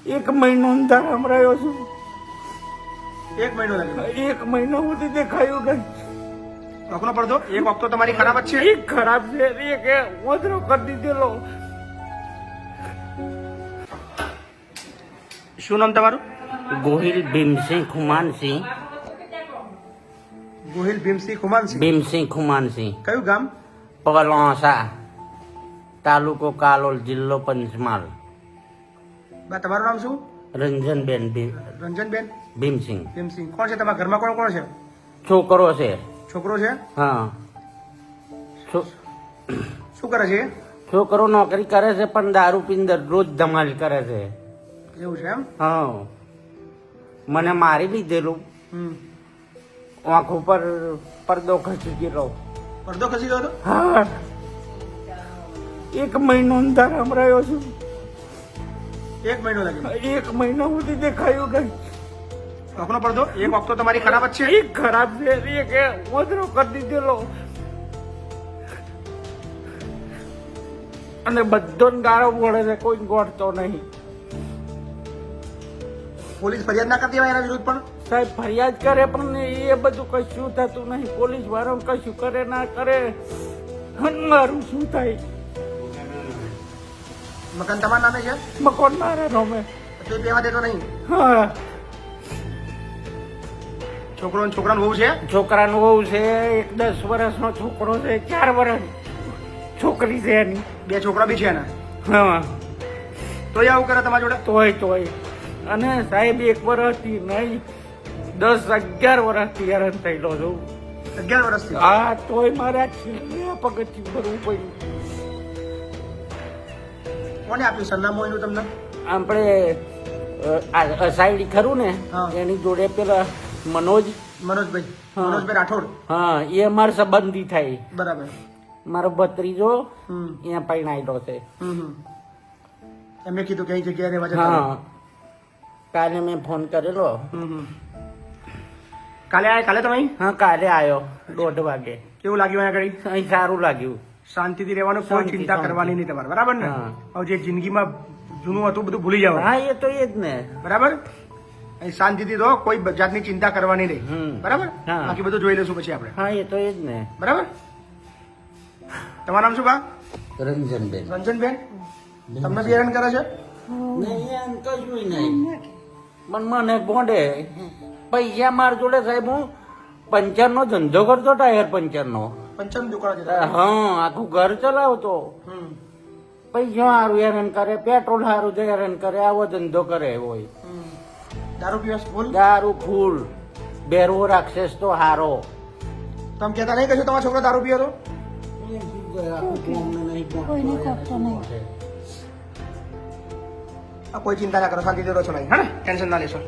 એક મહિનો અંદર હમણાં છું. 1 મહિનો લાગ્યો. 1 મહિનો સુધી દેખાયું નહીં. આંખનો પડદો એક વખત તો તમારી ખરાબ જ છે. એક ખરાબ છે, એક ઓદરો કરી દીધેલો. શું નામ તમારું? ગોહિલ ભીમસિંહ ખુમાનસિંહ. ગોહિલ ભીમસિંહ ખુમાનસિંહ. ભીમસિંહ ખુમાનસિંહ. કયું ગામ? પલોસા, તાલુકો કાલોલ, જિલ્લો પંચમહાલ. બા તમારું નામ શું? રંજનબેન રંજનબેન ભીમસિંહ. ભીમસિંહ. કોણ છે તમારા ઘરમાં? કોણ કોણ છે? છોકરો છે. છોકરો છે? હા. શું કરે છે? છોકરો નોકરી કરે છે પણ દારૂ પીને રોજ ધમાલ કરે છે. એવું છે એમ? હા. મને મારી લીધેલું. આંખ ઉપર પડદો ખસી ગયેલો. પડદો ખસી ગયો હતો? હા. 1 મહિનો અંદર હમણાં છું. 1 મહિનો લાગ્યો. 1 મહિનો સુધી દેખાયું નહીં. આંખનો પડદો એક વખત તો તમારી ખરાબ જ છે. એક ખરાબ છે, એક ઓદરો કરી દીધેલો. અને બધો ગાળો પડે છે, કોઈ ગોળતો નહીં. પોલીસ ફરિયાદ ના કરતી હોય એના વિરુદ્ધ પણ? સાહેબ ફરિયાદ કરે પણ એ બધું કશું થતું નહીં. પોલીસ વાળો કશું કરે ના કરે, મારું શું થાય? મકાન તમારા નામે છે? મકાન મારા નામે. તો એ બેવા દેતો નહીં? હા. છોકરાનું વહુ છે? છોકરાનું વહુ છે, એક 10 વર્ષનો છોકરો છે, 4 વર્ષ છોકરી છે એની. 2 છોકરા બી છે એના? હા. તોય આવું કરે તમારી જોડે? તોય અને સાહેબ 1 વર્ષથી નહીં, 10-11 વર્ષથી હેરાન થયેલો છું. 11 વર્ષથી? હા. તોય મારે આ છેલ્લે પગથિયું ભરવું પડ્યું. કોને આપ્યું સરનામું એનું તમને? આપણે અસાયડી ખરું ને, હા. એની જોડે પેલા મનોજભાઈ. હા. મનોજભાઈ રાઠોડ? હા, એ મારા સંબંધી થાય. બરાબર. મારો ભત્રીજો અહીંયા પરણાયેલો છે. એમને કીધું કઈ જગ્યાએ રહેવા જતા? હા. કાલે મેં ફોન કરેલો. કાલે તમે? હા, કાલે આવ્યો 1:30 વાગે. કેવું લાગ્યું અહીંયા આગળ? અહીં સારું લાગ્યું. શાંતિથી રહેવાનું, કોઈ ચિંતા કરવાની નહીં તમારે, બરાબર ને? હા. હવે જે જિંદગીમાં જૂનું હતું બધું ભૂલી જાવ. હા, એ તો એ જ ને. બરાબર? અહીં શાંતિથી રહો, કોઈ જાતની ચિંતા કરવાની નહીં. બરાબર? હા. બાકી બધું જોઈ લઈશું પછી આપણે. હા, એ તો એ જ ને. બરાબર? તમારું નામ શું બા? રંજનબેન. રંજનબેન? તમને બી હેરાન કરે છે? નહીં, એમ કશું નહીં. પણ મને ગોંડે પૈસા માર જોડે સાહેબ, હું પંચરનો ધંધો કરતો, ટાયર પંચરનો. પંચમ દુકાન છે? હા, આખું ઘર ચલાવતો. પૈસા સારું હેરાન કરે, પેટ્રોલ સારું હેરાન કરે, આવો ધંધો કરે હોય. દારૂ પીવા ફૂલ? દારૂ ફૂલ. બેરવો રાક્ષસ તો હારો. તમે કહેતા નહીં કશું તમારો છોકરો દારૂ પીવો તો? કોઈને કરતો નહીં. કોઈ ચિંતા ના કરો, શાંતિથી રહો છો નહીં. હા ને? ટેન્શન ના લેશો.